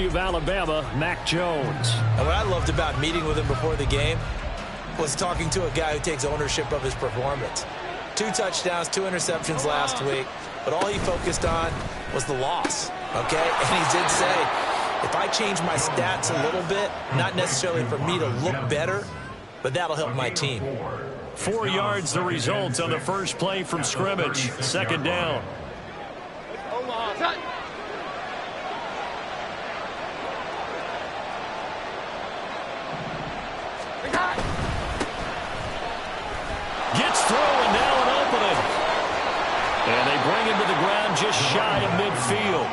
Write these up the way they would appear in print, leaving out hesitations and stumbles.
of Alabama, Mac Jones. And what I loved about meeting with him before the game was talking to a guy who takes ownership of his performance. 2 touchdowns, 2 interceptions last week, but all he focused on was the loss, okay? And he did say, if I change my stats a little bit, not necessarily for me to look better, but that'll help my team. 4 yards the result on the first play from scrimmage. Second down. Gets through and now an opening. And they bring him to the ground just shy of midfield.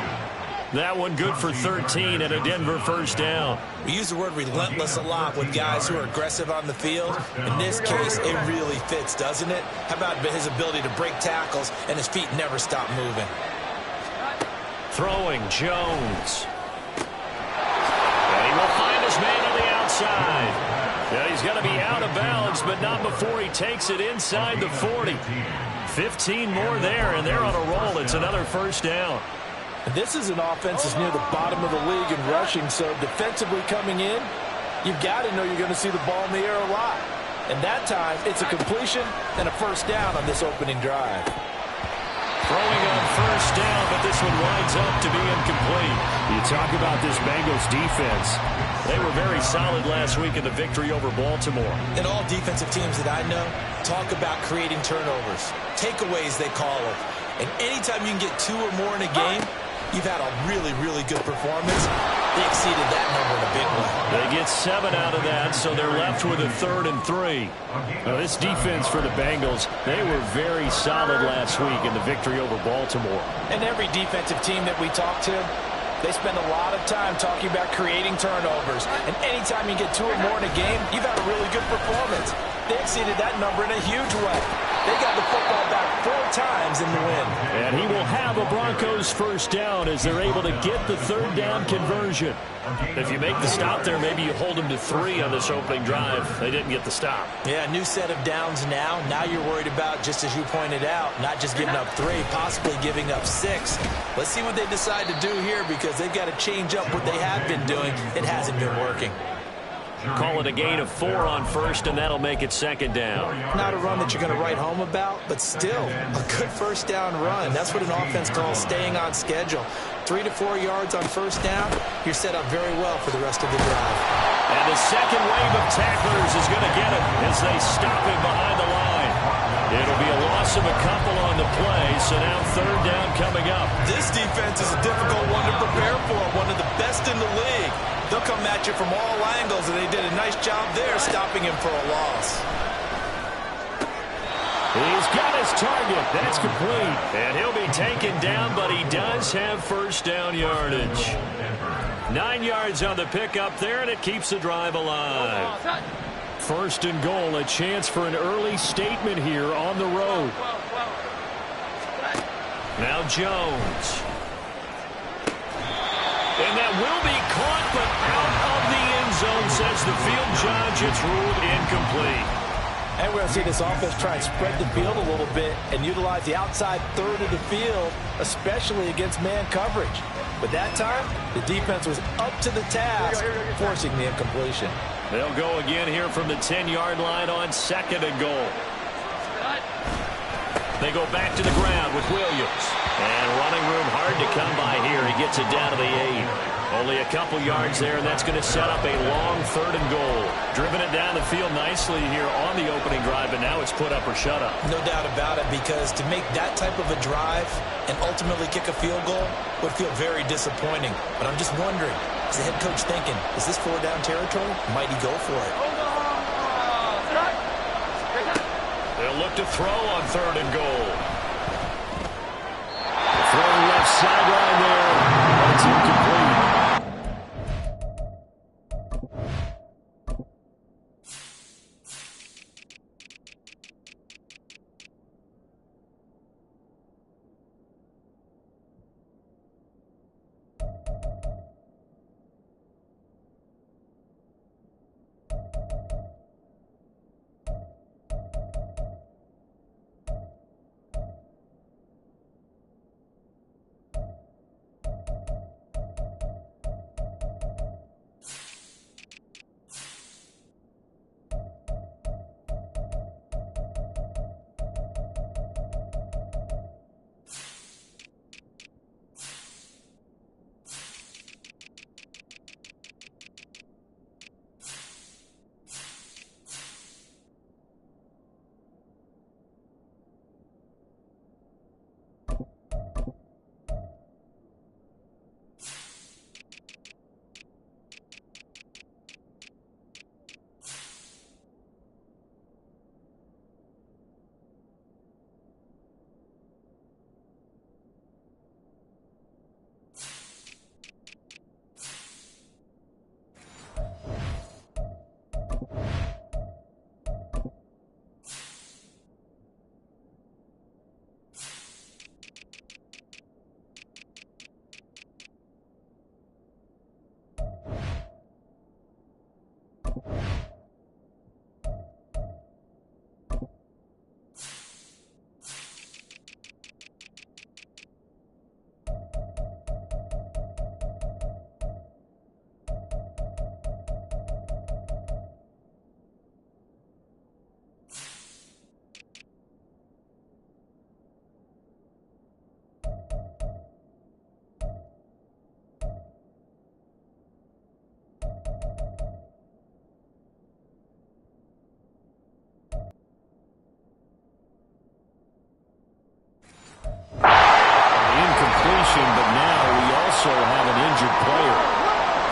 That one good for 13 and a Denver first down. We use the word relentless a lot with guys who are aggressive on the field. In this case, it really fits, doesn't it? How about his ability to break tackles and his feet never stop moving? Throwing, Jones. And he will find his man on the outside. Yeah, he's got to be out of bounds, but not before he takes it inside the 40. 15 more there, and they're on a roll. It's another first down. This is an offense that's near the bottom of the league in rushing, so defensively coming in, you've got to know you're going to see the ball in the air a lot. And that time, it's a completion and a first down on this opening drive. Throwing on first down, but this one winds up to be incomplete. You talk about this Bengals defense. They were very solid last week in the victory over Baltimore. And all defensive teams that I know talk about creating turnovers. Takeaways, they call it. And anytime you can get 2 or more in a game, you've had a really, really good performance. They exceeded that number in a big way. They get 7 out of that, so they're left with a 3rd and 3. Now, this defense for the Bengals, they were very solid last week in the victory over Baltimore. And every defensive team that we talk to, they spend a lot of time talking about creating turnovers. And anytime you get 2 or more in a game, you've had a really good performance. They exceeded that number in a huge way. They got the football back 4 times in the win. And he will have a Broncos first down as they're able to get the 3rd down conversion. If you make the stop there, maybe you hold them to 3 on this opening drive. They didn't get the stop. Yeah, new set of downs now. Now you're worried about, just as you pointed out, not just giving up 3, possibly giving up 6. Let's see what they decide to do here because they've got to change up what they have been doing. It hasn't been working. Call it a gain of 4 on first, and that'll make it 2nd down. Not a run that you're going to write home about, but still a good first down run. That's what an offense calls staying on schedule. 3 to 4 yards on first down, you're set up very well for the rest of the drive. And the second wave of tacklers is going to get him as they stop him behind the line. It'll be a loss of a couple on the play, so now 3rd down coming up. This defense is a difficult one to prepare for, one of the best in the league. They'll come at you from all angles, and they did a nice job there stopping him for a loss. He's got his target. That's complete. And he'll be taken down, but he does have first down yardage. 9 yards on the pickup there, and it keeps the drive alive. 1st and goal, a chance for an early statement here on the road. Now Jones. And that will be caught, but out of the end zone, says the field judge. It's ruled incomplete. And we're going to see this offense try and spread the field a little bit and utilize the outside 3rd of the field, especially against man coverage. But that time, the defense was up to the task, forcing the incompletion. They'll go again here from the 10-yard line on 2nd and goal. They go back to the ground with Williams. And running room hard to come by here. He gets it down to the 8. Only a couple yards there, and that's going to set up a long 3rd and goal. Driven it down the field nicely here on the opening drive, and now it's put up or shut up. No doubt about it, because to make that type of a drive and ultimately kick a field goal would feel very disappointing. But I'm just wondering, is the head coach thinking, is this 4-down territory? Might he go for it? They'll look to throw on 3rd and goal. Throw left sideline there. That's incomplete.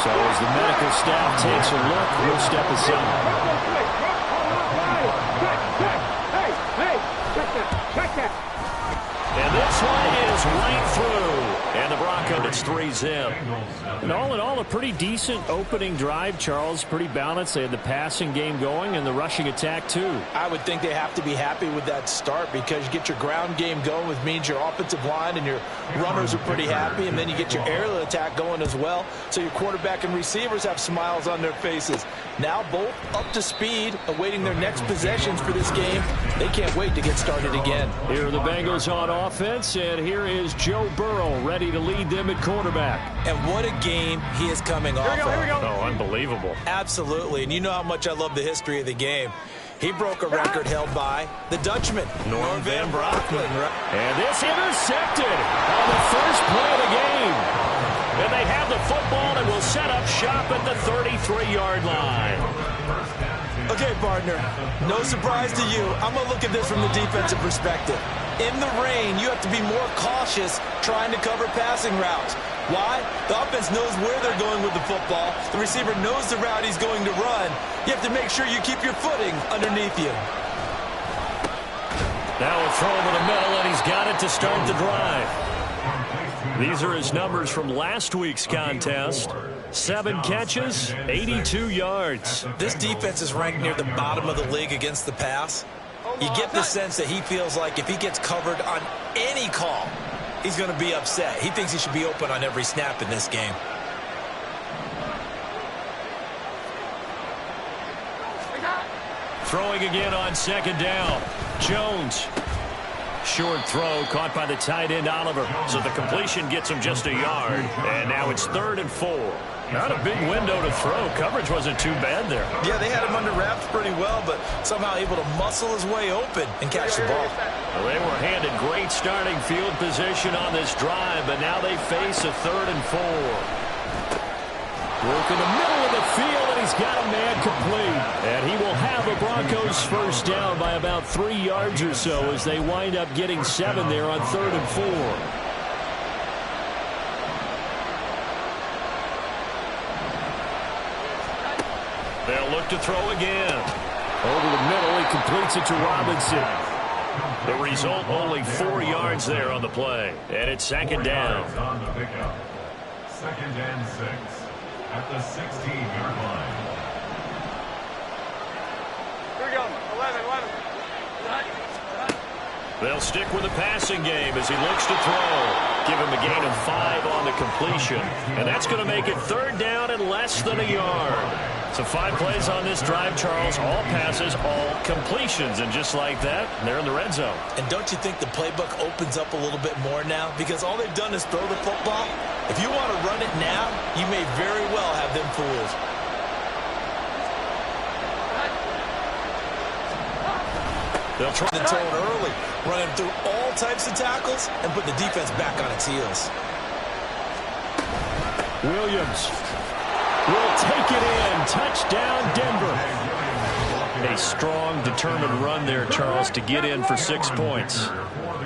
So as the medical staff takes a look, we'll step aside. And this one is right through. And the Broncos, it's 3-zip. And all in all, a pretty decent opening drive, Charles. Pretty balanced. They had the passing game going and the rushing attack, too. I would think they have to be happy with that start because you get your ground game going, which means your offensive line and your runners are pretty happy, and then you get your aerial attack going as well. So your quarterback and receivers have smiles on their faces. Now both up to speed, awaiting their next possessions for this game. They can't wait to get started again. Here are the Bengals on offense, and here is Joe Burrow ready to lead them at quarterback. And what a game he is coming off of. Oh, unbelievable. Absolutely, and you know how much I love the history of the game. He broke a record held by the Dutchman, Norm Van Brocklin. And this intercepted on the first play of the game. And they have the football and will set up shop at the 33-yard line. Okay, partner, no surprise to you. I'm going to look at this from the defensive perspective. In the rain, you have to be more cautious trying to cover passing routes. Why? The offense knows where they're going with the football. The receiver knows the route he's going to run. You have to make sure you keep your footing underneath you. Now a throw over the middle, and he's got it to start the drive. These are his numbers from last week's contest. 7 catches, 82 yards. This defense is ranked near the bottom of the league against the pass. You get the sense that he feels like if he gets covered on any call, he's going to be upset. He thinks he should be open on every snap in this game. Throwing again on second down. Jones. Short throw caught by the tight end Oliver. So the completion gets him just a yard. And now it's 3rd and 4. Not a big window to throw. Coverage wasn't too bad there. Yeah, they had him under wraps pretty well, but somehow able to muscle his way open and catch the ball. Well, they were handed great starting field position on this drive, but now they face a 3rd and 4. Work in the middle of the field, and he's got a man complete. And he will have a Broncos first down by about 3 yards or so as they wind up getting 7 there on 3rd and 4. They'll look to throw again. Over the middle, he completes it to Robinson. The result, only 4 yards there on the play. And it's 2nd down. 2nd and 6 at the 16-yard line. Here we go. 11. They'll stick with the passing game as he looks to throw. Give him a gain of 5 on the completion. And that's going to make it 3rd down and less than a yard. So 5 plays on this drive, Charles. All passes, all completions. And just like that, they're in the red zone. And don't you think the playbook opens up a little bit more now? Because all they've done is throw the football. If you want to run it now, you may very well have them fooled. They'll try the tone early, running through all types of tackles and put the defense back on its heels. Williams will take it in. Touchdown, Denver. A strong, determined run there, Charles, to get in for 6 points.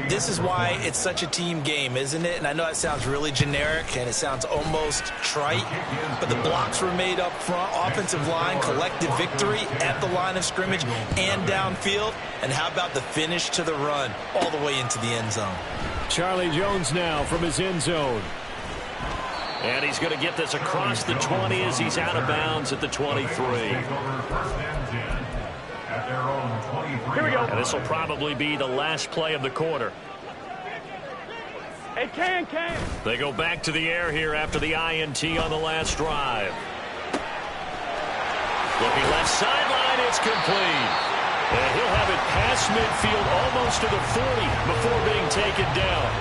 This is why it's such a team game, isn't it? And I know it sounds really generic and it sounds almost trite, but the blocks were made up front, offensive line, collective victory at the line of scrimmage and downfield. And how about the finish to the run all the way into the end zone? Charlie Jones now from his end zone. And he's going to get this across the 20 as he's out of bounds at the 23. Here we go. And this will probably be the last play of the quarter. Hey, Can. They go back to the air here after the INT on the last drive. Looking left sideline, it's complete. And he'll have it past midfield almost to the 40 before being taken down.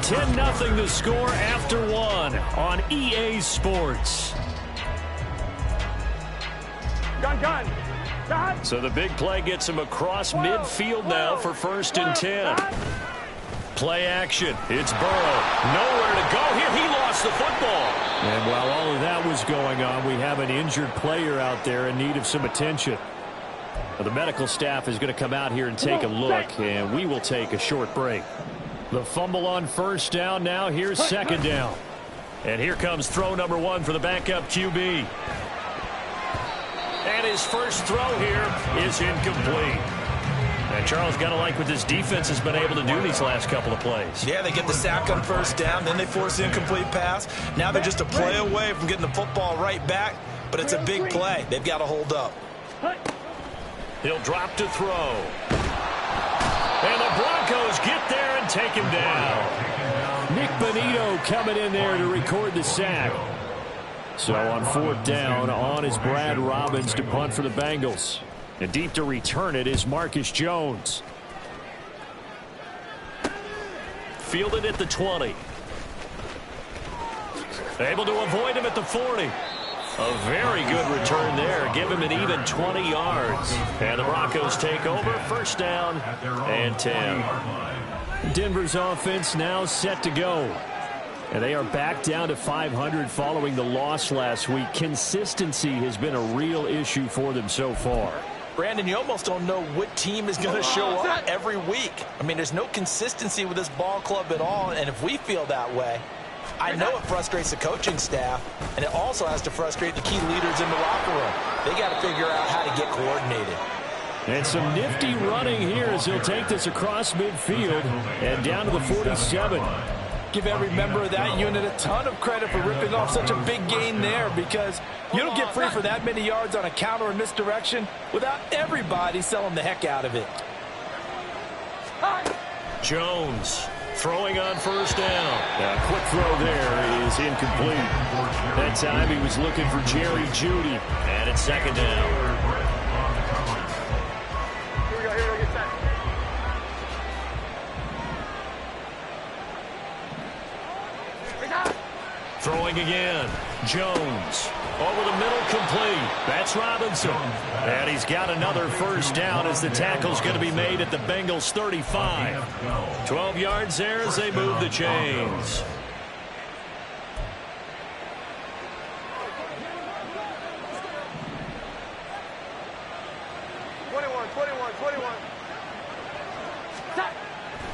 10-0 the score after 1 on EA Sports. Gun. So the big play gets him across midfield now for 1st and 10. Play action. It's Burrow. Nowhere to go here. He lost the football. And while all of that was going on, we have an injured player out there in need of some attention. Well, the medical staff is going to come out here and take a look, and we will take a short break. The fumble on first down now. Here's second down. And here comes throw number 1 for the backup QB. And his first throw here is incomplete. And Charles, got to like what this defense has been able to do these last couple of plays. Yeah, they get the sack on first down, then they force the incomplete pass. Now they're just a play away from getting the football right back, but it's a big play. They've got to hold up. He'll drop to throw. And the Broncos get there and take him down. Nick Bonito coming in there to record the sack. So on fourth down, on is Brad Robbins to punt for the Bengals. And deep to return it is Marcus Jones. Fielded at the 20. Able to avoid him at the 40. A very good return there. Give him an even 20 yards. And the Broncos take over. First down and 10. Denver's offense now set to go. And they are back down to 500 following the loss last week. Consistency has been a real issue for them so far. Brandon, you almost don't know what team is going to show up every week. I mean, there's no consistency with this ball club at all, and if we feel that way, I know it frustrates the coaching staff, and it also has to frustrate the key leaders in the locker room. They got to figure out how to get coordinated. And some nifty running here as he'll take this across midfield and down to the 47. Give every member of that unit a ton of credit for ripping off such a big gain there, because you don't get free for that many yards on a counter or misdirection without everybody selling the heck out of it. Jones throwing on first down. A quick throw there is incomplete. That time he was looking for Jerry Jeudy. And it's second down. Throwing again. Jones. Over the middle, complete. That's Robinson. And he's got another first down as the tackle's going to be made at the Bengals 35. 12 yards there as they move the chains.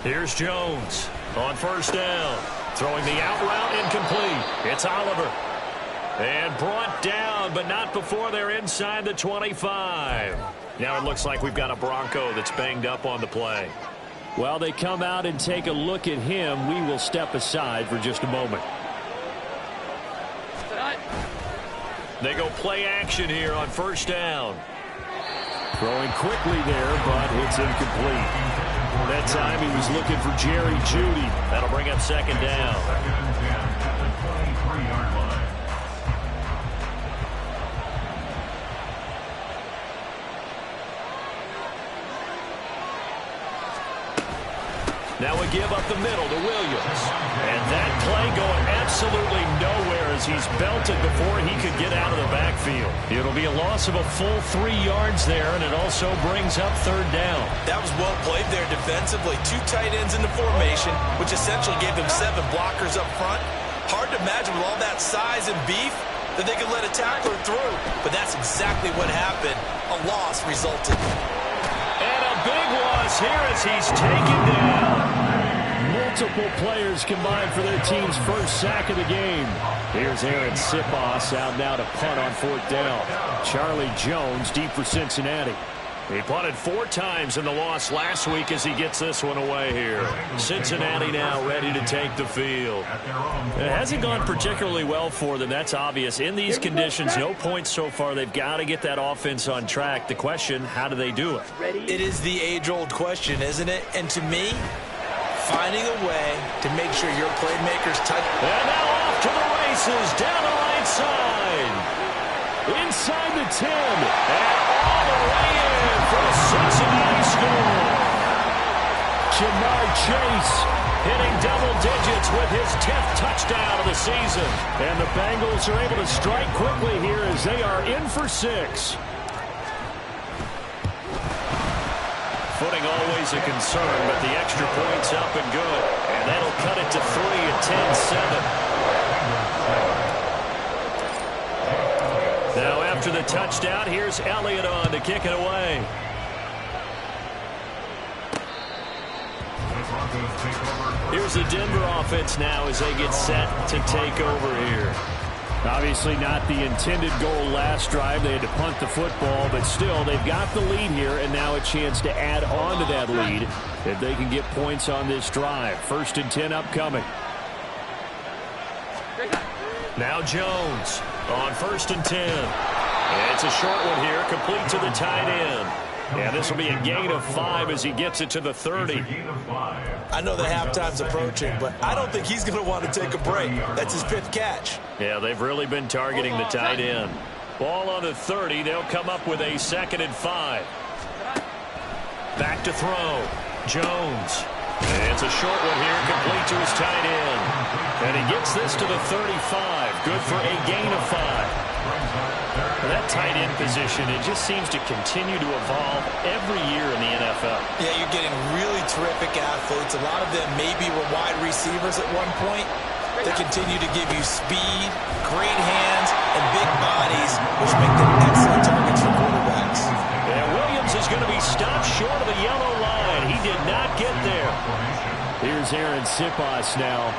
Here's Jones on first down. Throwing the out route, incomplete. It's Oliver. And brought down, but not before they're inside the 25. Now it looks like we've got a Bronco that's banged up on the play. While they come out and take a look at him, we will step aside for just a moment. They go play action here on first down. Throwing quickly there, but it's incomplete. That time he was looking for Jerry Jeudy. That'll bring up second down. Now we give up the middle to Williams. And that play going absolutely nowhere as he's belted before he could get out of the backfield. It'll be a loss of a full 3 yards there, and it also brings up third down. That was well played there defensively. 2 tight ends in the formation, which essentially gave them 7 blockers up front. Hard to imagine with all that size and beef that they could let a tackler through. But that's exactly what happened. A loss resulted. And a big loss here as he's taken down. Multiple players combined for their team's first sack of the game. Here's Aaron Sipos out now to punt on fourth down. Charlie Jones deep for Cincinnati. He punted 4 times in the loss last week as he gets this one away here. Cincinnati now ready to take the field. It hasn't gone particularly well for them. That's obvious. In these conditions, no points so far. They've got to get that offense on track. The question, how do they do it? It is the age-old question, isn't it? And to me, finding a way to make sure your playmakers touch. And now off to the races, down the right side. Inside the 10. And all the way in for a Cincinnati score. Jamar Chase hitting double digits with his 10th touchdown of the season. And the Bengals are able to strike quickly here as they are in for 6. Footing always a concern, but the extra point's up and good. And that'll cut it to 3 at 10-7. Now after after the touchdown, here's Elliott on to kick it away. Here's the Denver offense now as they get set to take over here. Obviously not the intended goal last drive. They had to punt the football, but still, they've got the lead here, and now a chance to add on to that lead if they can get points on this drive. 1st and 10 upcoming. Now Jones on 1st and 10. And it's a short one here, complete to the tight end. And this will be a gain of 5 as he gets it to the 30. I know the halftime's approaching, but I don't think he's going to want to take a break. That's his 5th catch. Yeah, they've really been targeting the tight end. Ball on the 30. They'll come up with a 2nd and 5. Back to throw. Jones. And it's a short one here, complete to his tight end. And he gets this to the 35. Good for a gain of 5. That tight end position, it just seems to continue to evolve every year in the NFL. Yeah, you're getting really terrific athletes. A lot of them maybe were wide receivers at one point. They continue to give you speed, great hands, and big bodies, which make them excellent targets for quarterbacks. And Williams is going to be stopped short of the yellow line. He did not get there. Here's Aaron Siposs now.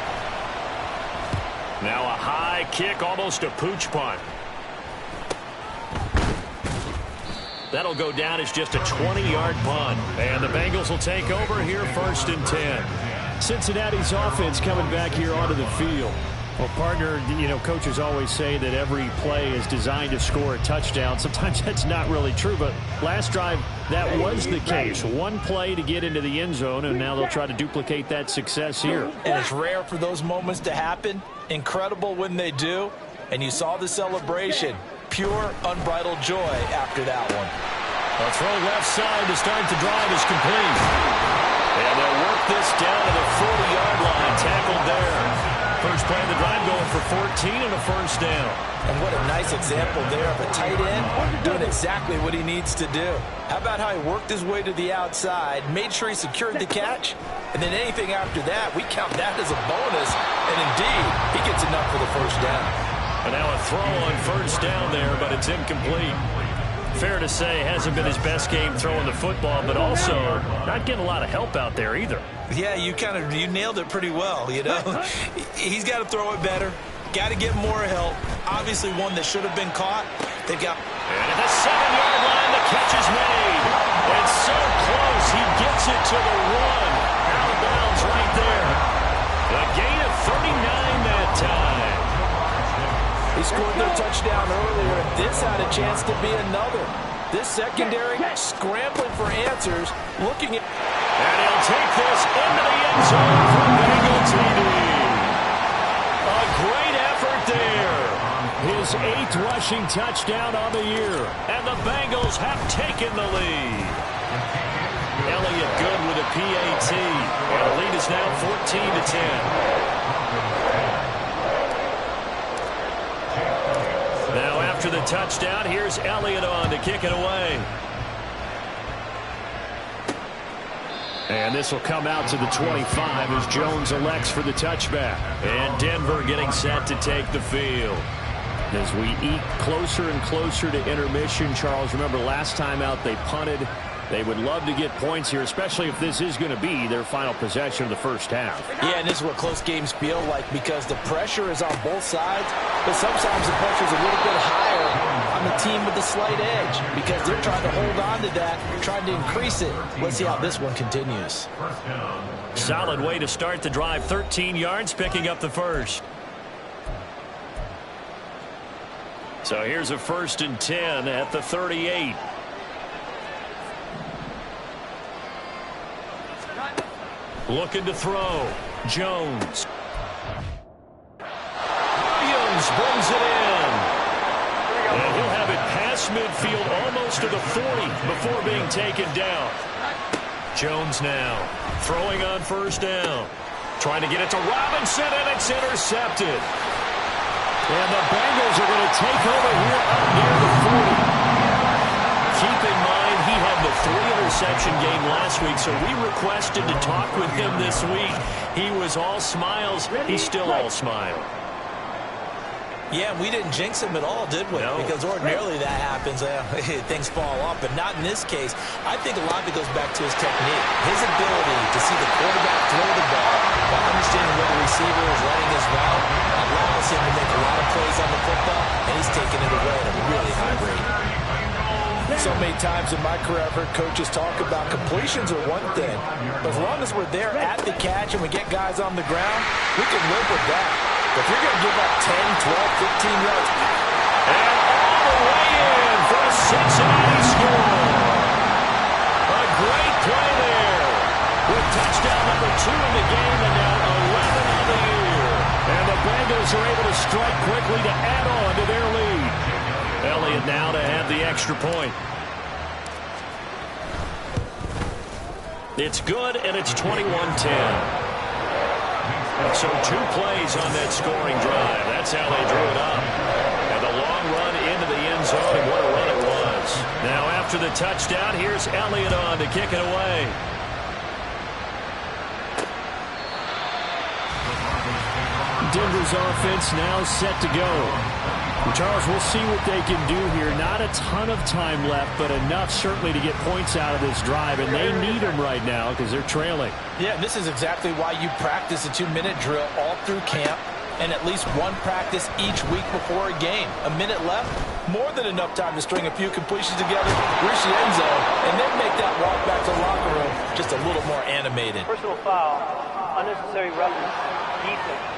Now a high kick, almost a pooch punt. That'll go down as just a 20-yard punt. And the Bengals will take over here 1st and 10. Cincinnati's offense coming back here onto the field. Well, partner, coaches always say that every play is designed to score a touchdown. Sometimes that's not really true, but last drive, that was the case. One play to get into the end zone, and now they'll try to duplicate that success here. And it's rare for those moments to happen. Incredible when they do. And you saw the celebration. Pure, unbridled joy after that one. A throw left side to start the drive is complete. And they'll work this down to the 40-yard line. Tackled there. First play of the drive going for 14 and a 1st down. And what a nice example there of a tight end doing exactly what he needs to do. How about how he worked his way to the outside, made sure he secured the catch, and then anything after that, we count that as a bonus. And indeed, he gets enough for the 1st down. And now a throw on 1st down there, but it's incomplete. Fair to say, hasn't been his best game throwing the football, but also not getting a lot of help out there either. Yeah, you nailed it pretty well, He's got to throw it better. Got to get more help. Obviously one that should have been caught. They've got... And at the 7-yard line, the catch is made. It's so close, he gets it to the 1. Out of bounds right there. A gain of 39 that time. He scored their touchdown earlier, and this had a chance to be another. This secondary scrambling for answers, looking at... And he'll take this into the end zone for Bengal TD. A great effort there. His 8th rushing touchdown on the year. And the Bengals have taken the lead. Elliott good with a PAT. And the lead is now 14-10. Now after the touchdown, here's Elliott on to kick it away. And this will come out to the 25 as Jones elects for the touchback. And Denver getting set to take the field. As we eke closer and closer to intermission, Charles, remember last time out they punted. They would love to get points here, especially if this is going to be their final possession of the 1st half. Yeah, and this is what close games feel like because the pressure is on both sides, but sometimes the pressure is a little bit higher on the team with the slight edge because they're trying to hold on to that, trying to increase it. Let's see how this one continues. Solid way to start the drive. 13 yards, picking up the 1st. So here's a 1st and 10 at the 38. Looking to throw. Jones. Williams brings it in. And he'll have it past midfield almost to the 40 before being taken down. Jones now throwing on 1st down. Trying to get it to Robinson, and it's intercepted. And the Bengals are going to take over here up near the 40. Keep in mind, he had the 3-interception game last week, so we requested to talk with him this week. He was all smiles. He's still all smile. Yeah, we didn't jinx him at all, did we? No. Because ordinarily that happens. Things fall off, but not in this case. I think a lot of it goes back to his technique. His ability to see the quarterback throw the ball while understanding where the receiver is running his route allows him to make a lot of plays on the football, and he's taking it away at a really high rate. So many times in my career, I've heard coaches talk about completions are one thing, but as long as we're there at the catch and we get guys on the ground, we can live with that. But if you're going to give up 10, 12, 15 yards, and all the way in for a Cincinnati score. A great play there. With touchdown number 2 in the game and now 11 on the year. And the Bengals are able to strike quickly to add on to their lead. Elliott now to have the extra point. It's good, and it's 21-10. So 2 plays on that scoring drive. That's how they drew it up. And the long run into the end zone, and what a run it was. Now after the touchdown, here's Elliott on to kick it away. Denver's offense now set to go. Charles, we'll see what they can do here. Not a ton of time left, but enough certainly to get points out of this drive, and they need them right now because they're trailing. yeah, this is exactly why you practice a 2-minute drill all through camp and at least one practice each week before a game. A minute left, more than enough time to string a few completions together, reach the end zone, and then make that walk back to the locker room just a little more animated. Personal foul, unnecessary roughness, defense.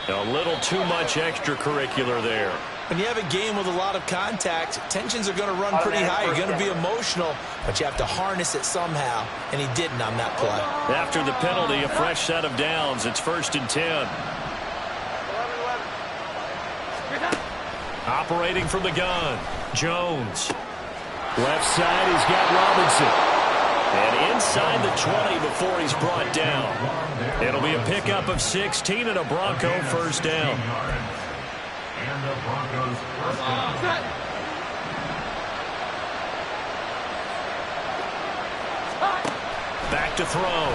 A little too much extracurricular there. When you have a game with a lot of contact, tensions are going to run pretty high. You're going to be emotional, but you have to harness it somehow, and he didn't on that play. After the penalty, a fresh set of downs. It's 1st and 10. Operating from the gun, Jones. Left side, he's got Robinson. And inside the 20 before he's brought down. It'll be a pickup of 16 and a Bronco first down. And the Broncos first down. Back to throw.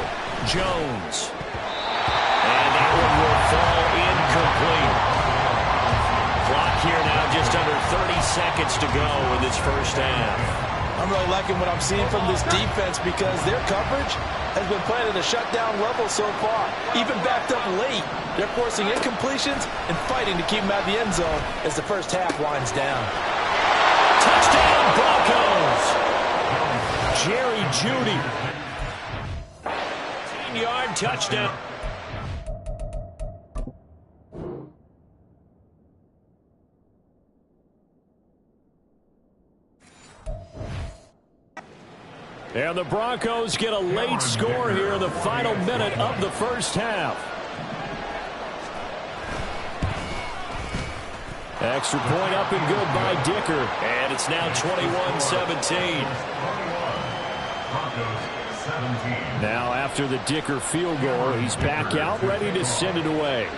Jones. And that one will fall incomplete. Clock here now just under 30 seconds to go in this first half. I'm really liking what I'm seeing from this defense because their coverage has been playing at a shutdown level so far. Even backed up late, they're forcing incompletions and fighting to keep them out of the end zone as the first half winds down. Touchdown, Broncos! Jerry Jeudy. 10-yard touchdown. And the Broncos get a late score here in the final minute of the first half. Extra point up and good by Dicker. And it's now 21-17. Now after the Dicker field goal, he's back out ready to send it away.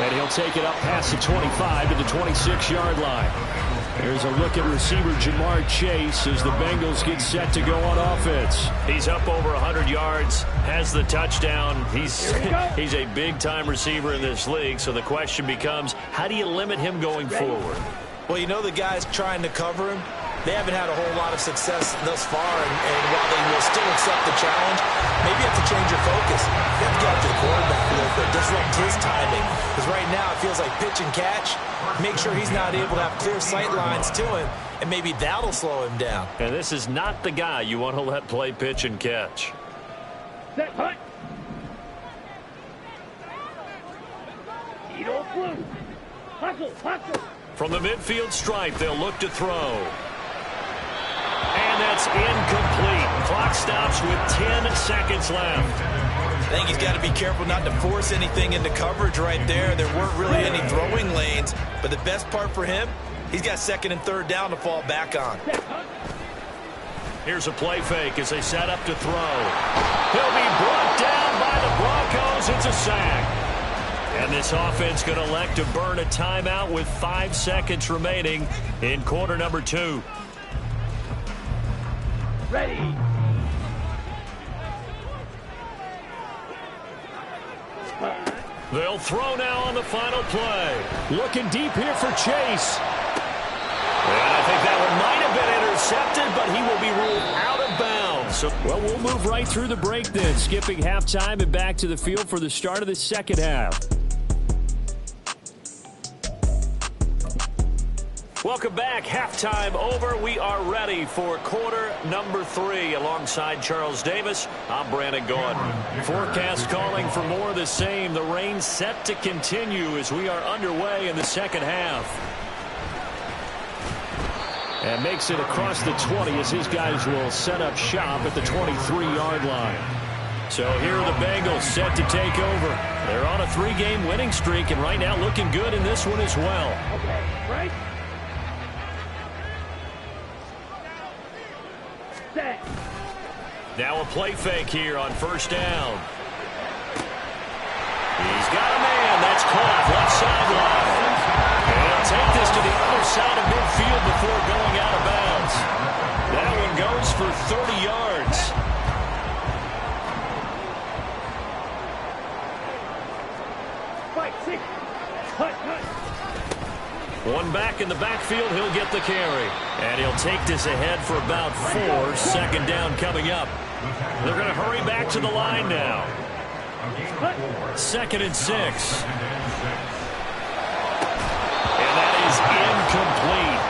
And he'll take it up past the 25 to the 26-yard line. There's a look at receiver Jamar Chase as the Bengals get set to go on offense. He's up over 100 yards, has the touchdown. He's a big-time receiver in this league, so the question becomes, how do you limit him going forward? Well, you know the guys trying to cover him, they haven't had a whole lot of success thus far, and while they will still accept the challenge, maybe you have to change your focus. You have to get after the quarterback a little bit, disrupt his timing. Because right now it feels like pitch and catch. Make sure he's not able to have clear sight lines to him, and maybe that'll slow him down. And this is not the guy you want to let play pitch and catch. Set, punt. Edo flu. Hustle, hustle. From the midfield stripe, they'll look to throw. And that's incomplete. Clock stops with 10 seconds left. I think he's got to be careful not to force anything into coverage right there. There weren't really any throwing lanes, but the best part for him, he's got 2nd and 3rd down to fall back on. Here's a play fake as they set up to throw. He'll be brought down by the Broncos. It's a sack. And this offense going to elect to burn a timeout with 5 seconds remaining in quarter number 2. Ready. They'll throw now on the final play. Looking deep here for Chase. And I think that one might have been intercepted, but he will be ruled out of bounds. So, well, we'll move right through the break then, skipping halftime and back to the field for the start of the second half. welcome back. Halftime over. We are ready for quarter number 3. Alongside Charles Davis, I'm Brandon Gordon. Forecast calling for more of the same. The rain set to continue as we are underway in the second half. And makes it across the 20 as his guys will set up shop at the 23-yard line. So here are the Bengals set to take over. They're on a 3-game winning streak and right now looking good in this one as well. Okay, right? Set. Now a play fake here on first down. He's got a man. That's caught left sideline. And he'll take this to the other side of midfield before going out of bounds. That one goes for 30 yards. One back in the backfield, he'll get the carry. And he'll take this ahead for about 4. Second down coming up. They're going to hurry back to the line now. 2nd and 6. And that is incomplete.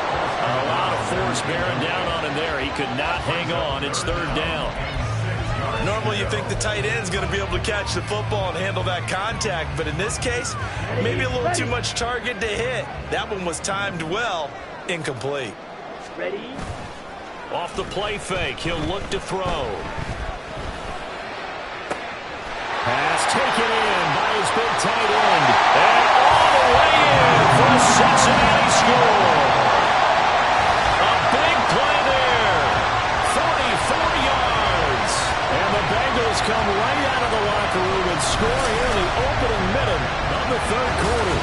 A lot of force bearing down on him there. He could not hang on. It's 3rd down. Normally you think the tight end's going to be able to catch the football and handle that contact, but in this case, maybe a little too much target to hit. That one was timed well, incomplete. Ready? Off the play fake, he'll look to throw. Pass taken in by his big tight end. And all the way in for a Cincinnati score. A big play there. 44 yards. And the Bengals come right out of the locker room and score here in the opening minute of the 3rd quarter.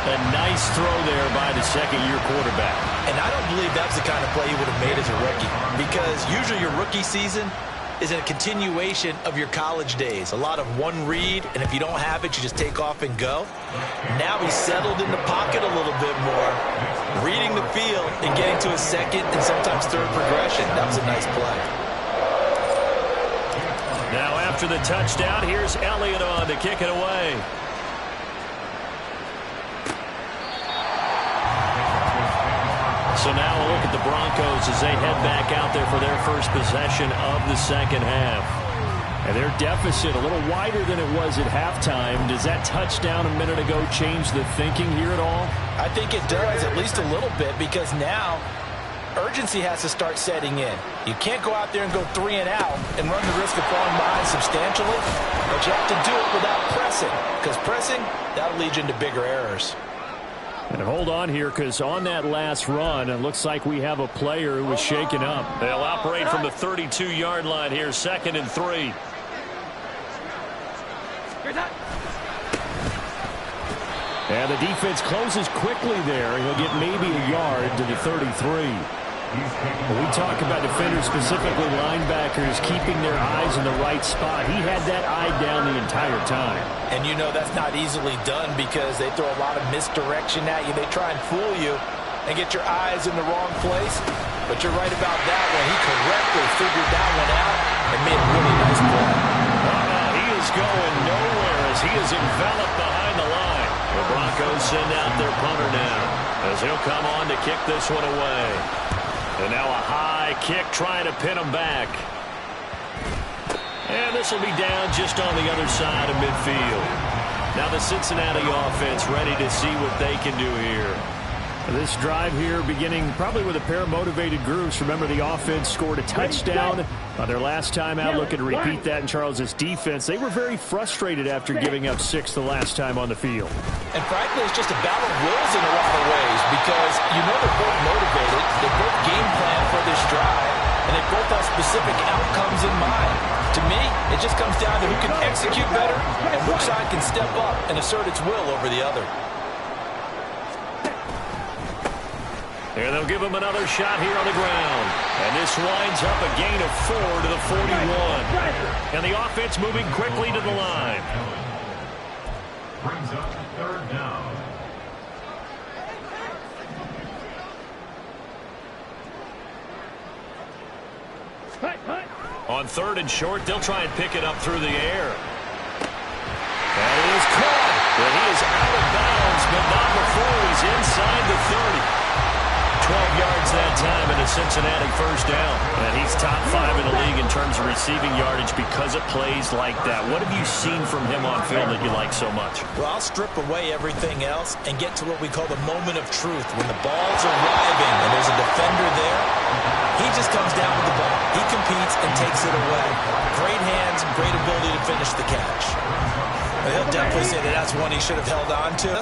A nice throw there by the second-year quarterback. And I don't believe that's the kind of play he would have made as a rookie, because usually your rookie season is a continuation of your college days. A lot of one read, and if you don't have it, you just take off and go. Now he's settled in the pocket a little bit more, reading the field and getting to a second and sometimes third progression. That was a nice play. Now after the touchdown, here's Elliott on to kick it away. So now a look at the Broncos as they head back out there for their first possession of the second half. And their deficit a little wider than it was at halftime. Does that touchdown a minute ago change the thinking here at all? I think it does, at least a little bit, because now urgency has to start setting in. You can't go out there and go 3 and out and run the risk of falling behind substantially, but you have to do it without pressing, because pressing, that'll lead you into bigger errors. And hold on here, because on that last run, it looks like we have a player who was shaken up. They'll operate from the 32-yard line here, 2nd and 3. And the defense closes quickly there. He'll get maybe a yard to the 33. When we talk about defenders, specifically linebackers, keeping their eyes in the right spot, he had that eye down the entire time. And you know that's not easily done because they throw a lot of misdirection at you. They try and fool you and get your eyes in the wrong place. But you're right about that one. He correctly figured that one out and made a really nice play. He is going nowhere as he is enveloped behind the line. The Broncos send out their punter now as he'll come on to kick this one away. And now a high kick trying to pin him back. And this will be down just on the other side of midfield. Now the Cincinnati offense ready to see what they can do here. This drive here beginning probably with a pair of motivated groups. Remember, the offense scored a touchdown on their last time out. Looking to repeat that in Charles's defense. They were very frustrated after giving up 6 the last time on the field. And frankly, it's just a battle of wills in a lot of ways because you know they're both motivated. They both game plan for this drive, and they both have specific outcomes in mind. To me, it just comes down to who can execute better and which side can step up and assert its will over the other. And they'll give him another shot here on the ground. And this winds up a gain of 4 to the 41. And the offense moving quickly to the line. Brings up third down. On third and short, they'll try and pick it up through the air. That is caught. But he is out of bounds, but not before he's inside the 30. 12 yards that time and a Cincinnati first down. And he's top 5 in the league in terms of receiving yardage because of plays like that. What have you seen from him on film that you like so much? Well, I'll strip away everything else and get to what we call the moment of truth. When the ball's arriving and there's a defender there, he just comes down with the ball. He competes and takes it away. Great hands, great ability to finish the catch. He'll definitely say that that's one he should have held on to.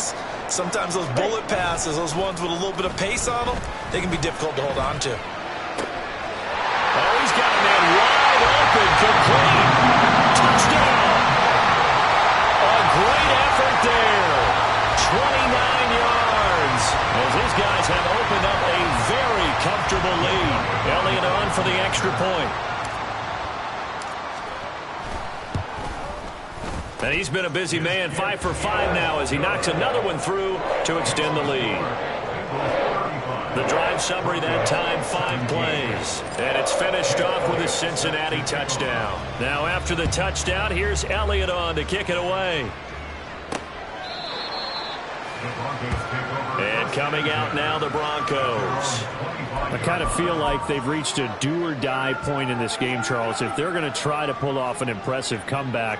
Sometimes those bullet passes, those ones with a little bit of pace on them, they can be difficult to hold on to. Oh, he's got a man wide open, complete. Touchdown. A great effort there. 29 yards. As his guys have opened up a very comfortable lead. Elliott on for the extra point. And he's been a busy man, 5 for 5 now as he knocks another one through to extend the lead. The drive summary that time, 5 plays. And it's finished off with a Cincinnati touchdown. Now after the touchdown, here's Elliott on to kick it away. And coming out now, the Broncos. I kind of feel like they've reached a do-or-die point in this game, Charles. If they're going to try to pull off an impressive comeback,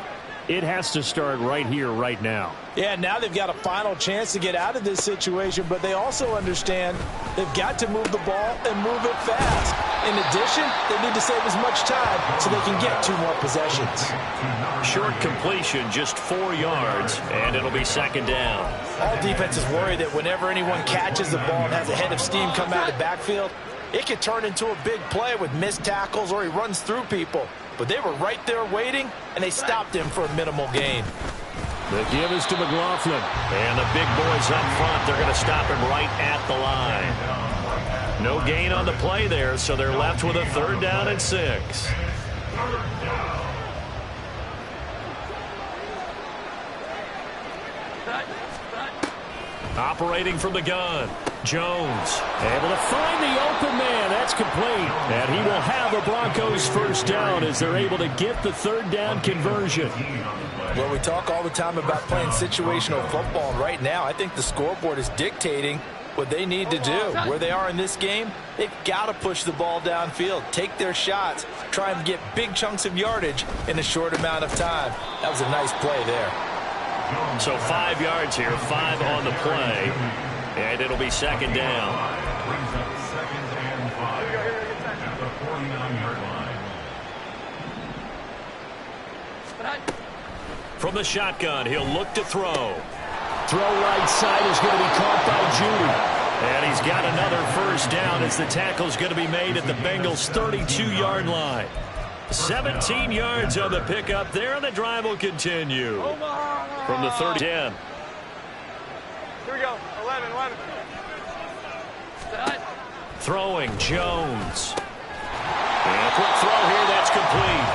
it has to start right here, right now. Yeah, now they've got a final chance to get out of this situation, but they also understand they've got to move the ball and move it fast. In addition, they need to save as much time so they can get 2 more possessions. Short completion, just 4 yards, and it'll be second down. All defenses worry that whenever anyone catches the ball and has a head of steam come out of the backfield, it can turn into a big play with missed tackles or he runs through people. But they were right there waiting, and they stopped him for a minimal gain. The give is to McLaughlin. And the big boys up front, they're going to stop him right at the line. No gain on the play there, so they're left with a 3rd down and 6. Operating from the gun, Jones. Able to find the open man. That's complete. And he will have the Broncos first down as they're able to get the 3rd down conversion. Well, we talk all the time about playing situational football. And right now, I think the scoreboard is dictating what they need to do. Where they are in this game, they've got to push the ball downfield, take their shots, try and get big chunks of yardage in a short amount of time. That was a nice play there. So 5 yards here, 5 on the play, and it'll be second down. Brings up 2nd and 5 at the 49-yard line. From the shotgun, he'll look to throw. Throw right side is going to be caught by Judy. And he's got another first down as the tackle's going to be made at the Bengals' 32-yard line. 17 yards on the pickup there, and the drive will continue. From the 30-10. Here we go. 11. Throwing, Jones. And a quick throw here, that's complete.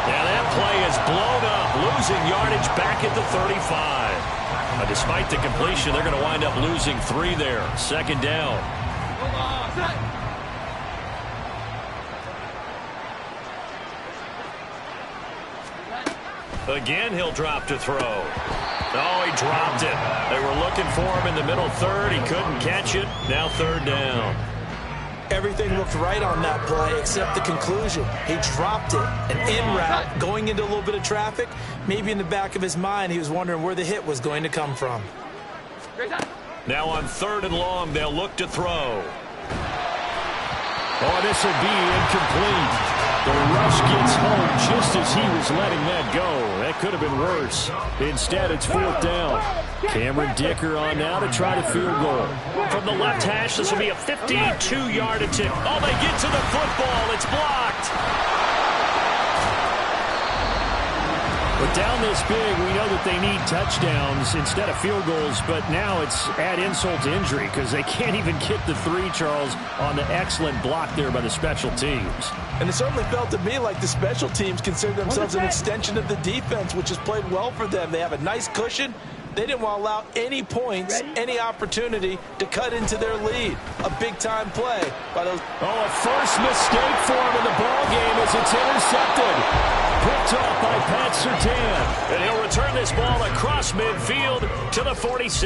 Now that play is blown up, losing yardage back at the 35. Despite the completion, they're going to wind up losing 3 there. Second down. Again, he'll drop to throw. Oh, he dropped it. They were looking for him in the middle 3rd. He couldn't catch it. Now 3rd down. Everything looked right on that play except the conclusion. He dropped it, an in route, going into a little bit of traffic. Maybe in the back of his mind, he was wondering where the hit was going to come from. Now on 3rd and long, they'll look to throw. Oh, this will be incomplete. The rush gets home just as he was letting that go. That could have been worse. Instead, it's 4th down. Cameron Dicker on now to try to field goal. From the left hash, this will be a 52-yard attempt. Oh, they get to the football. It's blocked. But down this big, we know that they need touchdowns instead of field goals, but now it's add insult to injury because they can't even get the 3, Charles, on the excellent block there by the special teams. And it certainly felt to me like the special teams consider themselves an extension of the defense, which has played well for them. They have a nice cushion. They didn't want to allow any points, any opportunity to cut into their lead. A big-time play by those. Oh, a first mistake for him in the ball game as it's intercepted. Picked off by Pat Surtain. And he'll return this ball across midfield to the 47.